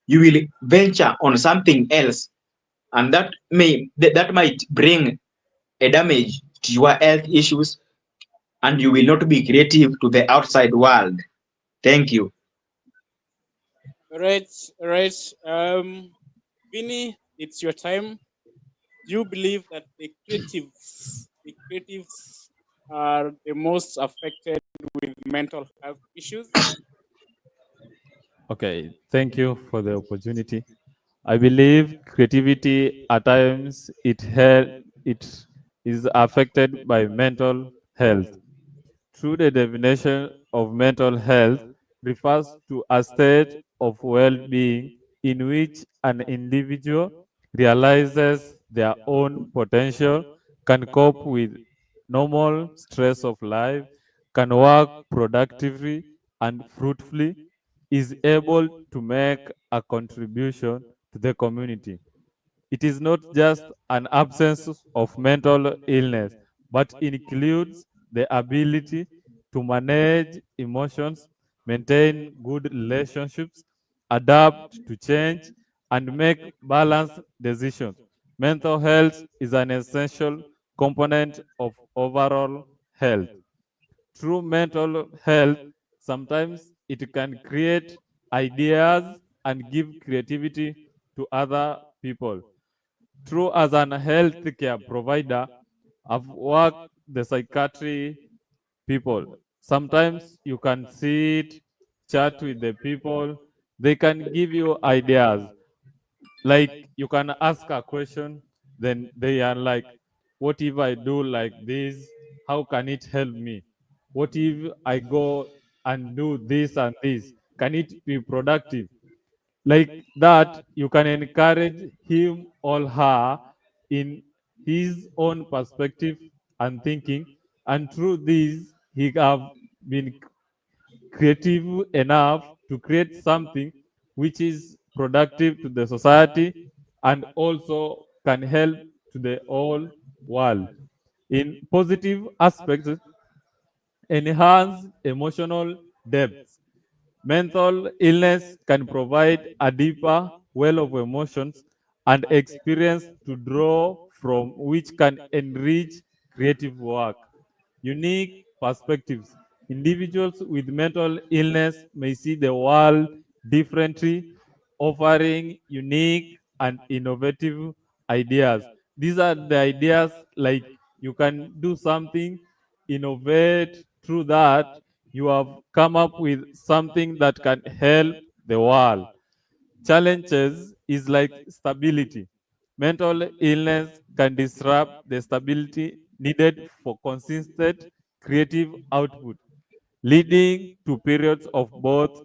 you will venture on something else, and that might bring a damage to your health issues, and you will not be creative to the outside world. Thank you. Right, right. Vinny, it's your time. Do you believe that the creatives are the most affected with mental health issues? Okay, thank you for the opportunity. I believe creativity at times it is affected by mental health. True, the definition of mental health refers to a state of well-being in which an individual realizes their own potential, can cope with normal stress of life, can work productively and fruitfully, is able to make a contribution to the community. It is not just an absence of mental illness, but includes the ability to manage emotions, maintain good relationships, adapt to change, and make balanced decisions. Mental health is an essential component of overall health. Through mental health, sometimes it can create ideas and give creativity to other people. True, as an healthcare provider, I've worked the psychiatry people. Sometimes you can sit, chat with the people. They can give you ideas. Like you can ask a question, then they are like, what if I do like this? How can it help me? What if I go and do this and this? Can it be productive? Like that, you can encourage him or her in his own perspective and thinking, and through this he have been creative enough to create something which is productive to the society and also can help to the whole world. In positive aspects, enhance emotional depth. Mental illness can provide a deeper well of emotions and experience to draw from, which can enrich creative work. Unique perspectives. Individuals with mental illness may see the world differently, offering unique and innovative ideas. These are the ideas like you can do something, innovate through that. You have come up with something that can help the world. Challenges is like stability. Mental illness can disrupt the stability needed for consistent creative output, leading to periods of both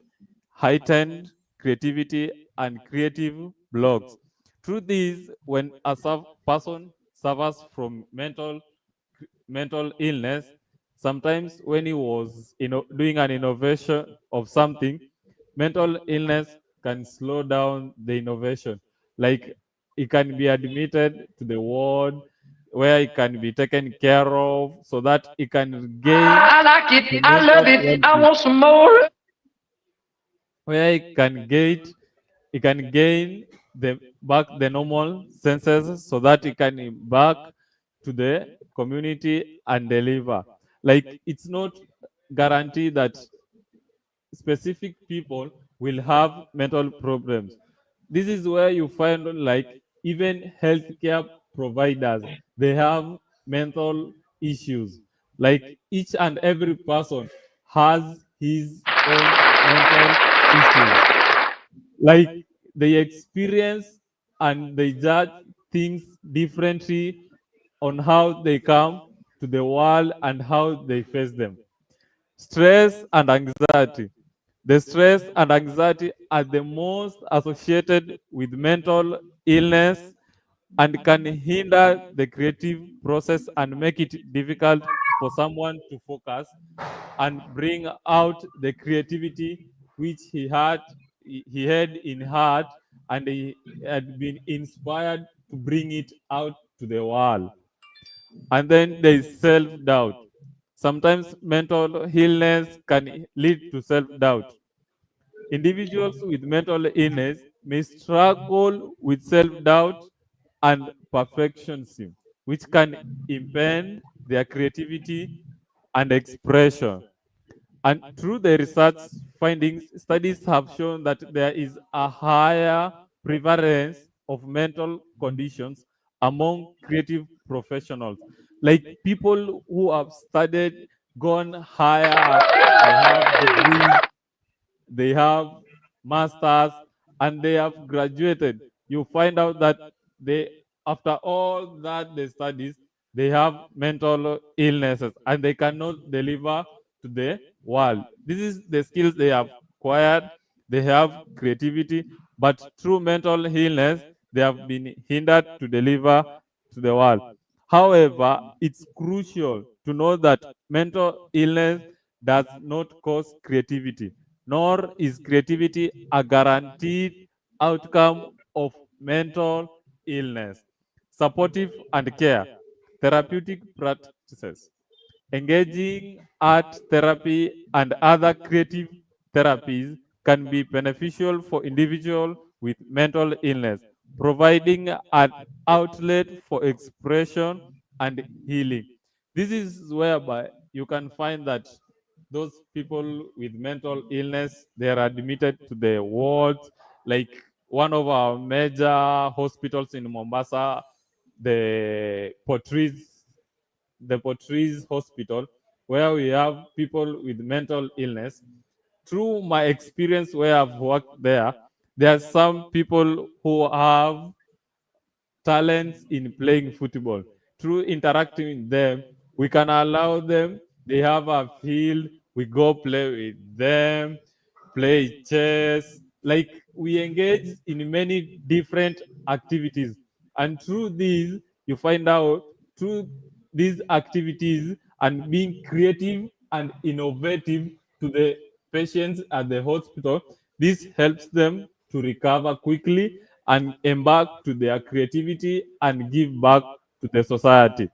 heightened creativity and creative blocks. Through this, when a person suffers from mental illness, sometimes when he was doing an innovation of something, mental illness can slow down the innovation. Like he can be admitted to the ward where he can be taken care of so that he can gain I like the it. I love mental it. I well-being, want some more. where he can gain the back the normal senses so that he can back to the community and deliver. Like it's not guaranteed that specific people will have mental problems. This is where you find like even healthcare providers, they have mental issues. Like each and every person has his own mental issues. Like they experience and they judge things differently on how they come to the world and how they face them. Stress and anxiety. The stress and anxiety are the most associated with mental illness and can hinder the creative process and make it difficult for someone to focus and bring out the creativity which he had in heart and he had been inspired to bring it out to the world. And then there is self-doubt. Sometimes mental illness can lead to self-doubt. Individuals with mental illness may struggle with self-doubt and perfectionism, which can impede their creativity and expression. And through the research findings, studies have shown that there is a higher prevalence of mental conditions among creative professionals. Like people who have studied, gone higher, they have degrees, they have masters, and they have graduated. You find out that they, after all that they studies, they have mental illnesses and they cannot deliver to the world. This is the skills they have acquired. They have creativity, but through mental illness, they have been hindered to deliver to the world. However, it's crucial to know that mental illness does not cause creativity, nor is creativity a guaranteed outcome of mental illness. Supportive and care, therapeutic practices. Engaging art therapy and other creative therapies can be beneficial for individuals with mental illness, providing an outlet for expression and healing. This is whereby you can find that those people with mental illness, they are admitted to the wards, like one of our major hospitals in Mombasa, the Portrees Hospital, where we have people with mental illness. Through my experience where I've worked there are some people who have talents in playing football. Through interacting with them, we can allow them, they have a field, we go play with them, play chess. Like we engage in many different activities. And through these, you find out through these activities and being creative and innovative to the patients at the hospital, this helps them to recover quickly and embark to their creativity and give back to the society.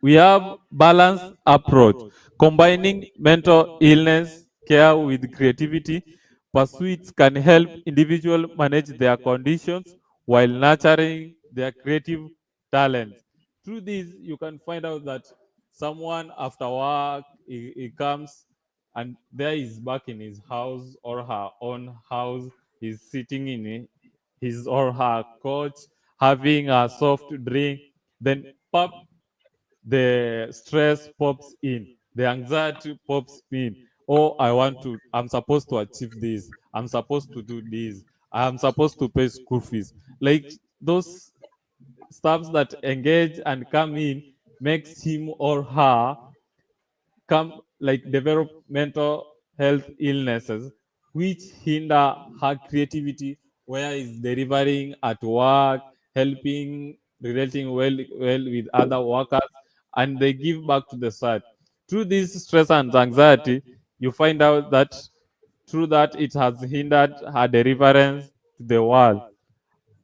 We have balanced approach, combining mental illness care with creativity. Pursuits can help individuals manage their conditions while nurturing their creative talents. Through this, you can find out that someone after work, he comes and there is back in his house or her own house, he's sitting in his or her couch, having a soft drink, then pop, the stress pops in, the anxiety pops in. Oh, I'm supposed to achieve this, I'm supposed to do this, I'm supposed to pay school fees. Like those stuffs that engage and come in makes him or her come like develop mental health illnesses, which hinder her creativity, where is delivering at work, helping, relating well with other workers, and they give back to the site. Through this stress and anxiety, you find out that through that it has hindered her deliverance to the world.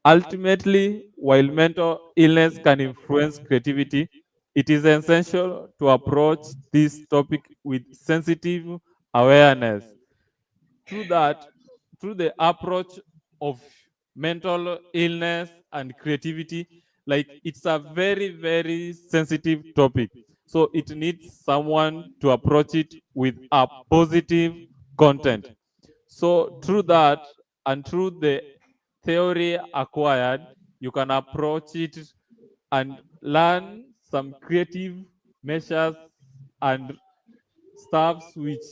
Ultimately, while mental illness can influence creativity, it is essential to approach this topic with sensitive awareness. Through that, through the approach of mental illness and creativity, like it's a very sensitive topic. So it needs someone to approach it with a positive content. So through that and through the theory acquired, you can approach it and learn some creative measures and stuffs which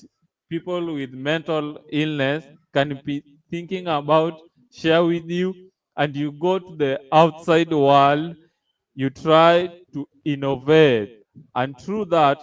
people with mental illness can be thinking about, share with you, and you go to the outside world, you try to innovate, and through that,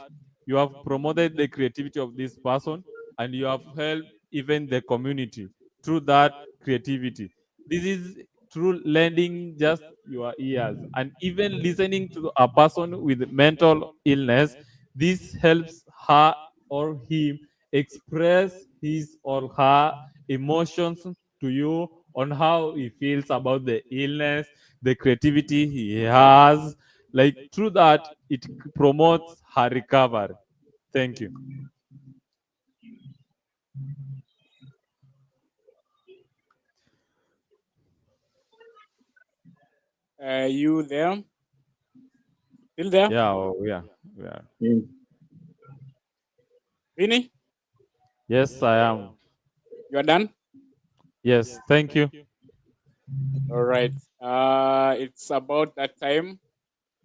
you have promoted the creativity of this person and you have helped even the community through that creativity. This is through lending just your ears and even listening to a person with mental illness. This helps her or him express his or her emotions to you on how he feels about the illness, the creativity he has. Like through that, it promotes her recovery. Thank you. You there? Still there? Yeah, oh, yeah, yeah. Mm. Vinny, Yes, I am. you are done? Yes, thank you. All right. It's about that time.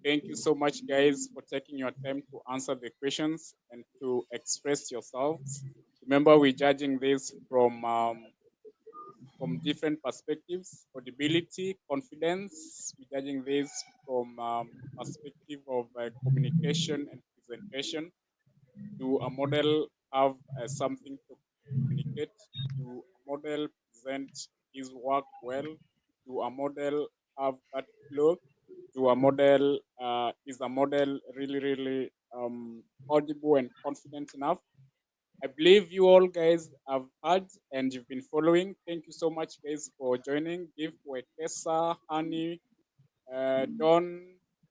Thank you so much, guys, for taking your time to answer the questions and to express yourselves. Remember, we're judging this from different perspectives: audibility, confidence. We're judging this from perspective of communication and presentation. Do a model have something to communicate? Do a model present his work well? Do a model have that flow? Do a model is a model really audible and confident enough? I believe you all guys have heard and you've been following. Thank you so much, guys, for joining. Give Wetesa, Honey, Don,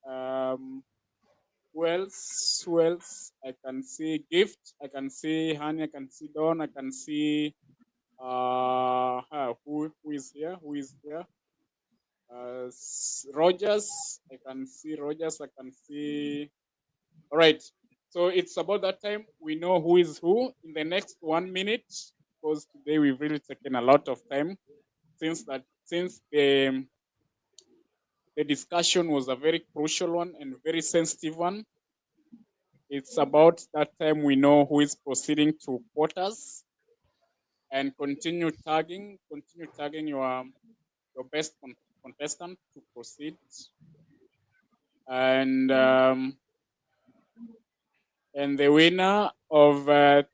um, who else? Who else? I can see Gift. I can see Honey. I can see Don. I can see who is here? Who is here? Rogers. I can see Rogers. I can see. All right. So it's about that time. We know who is who in the next 1 minute, because today we've really taken a lot of time since the discussion was a very crucial one and very sensitive one. It's about that time we know who is proceeding to quarters, and continue tagging your best contestant to proceed. And and the winner of the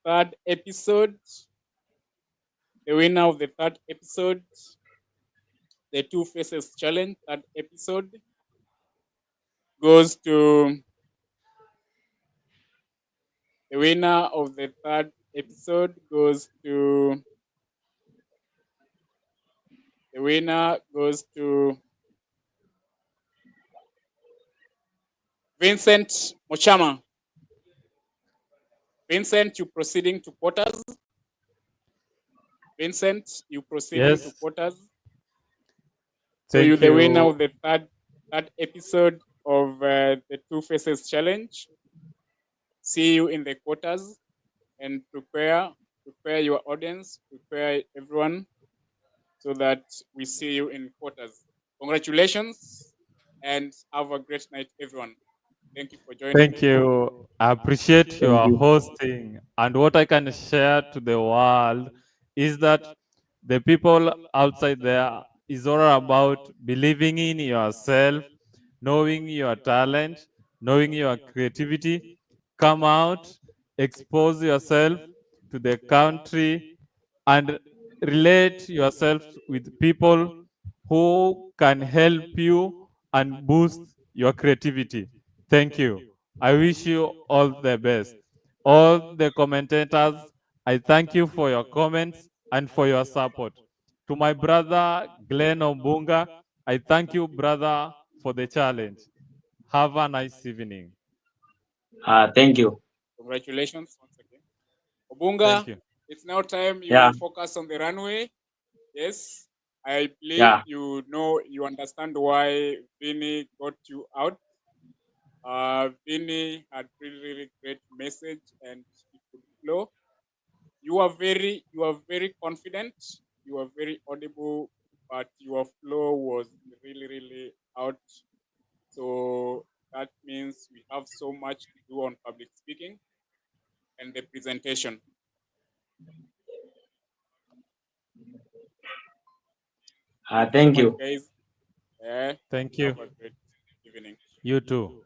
third episode, the winner of the third episode, the Two Faces Challenge third episode, goes to the winner of the third episode goes to the winner goes to Vincent Mochama. Vincent, you proceeding to quarters. Vincent, you proceeding to Yes, quarters. So you're thank the winner you. of the third episode of the Two Faces Challenge. See you in the quarters, and prepare your audience, prepare everyone, so that we see you in quarters. Congratulations, and have a great night, everyone. Thank you for joining. Thank you. I appreciate Thank your you. hosting. And what I can share to the world is that the people outside there is all about believing in yourself, knowing your talent, knowing your creativity. Come out, expose yourself to the country, and relate yourself with people who can help you and boost your creativity. Thank you. I wish you all the best. All the commentators, I thank you for your comments and for your support. To my brother Glenn Ombunga, I thank you, brother, for the challenge. Have a nice evening. Thank you. Congratulations once again. Obunga, Thank you. it's now time you Yeah. focus on the runway. Yes, I believe Yeah. you know, you understand why Vinny got you out. Vinny had really great message and he could flow. You are very confident. You are very audible, but your flow was really out. So that means we have so much to do on public speaking and the presentation. Thank So much, you. guys. Yeah, Thank you. have a great evening. You too.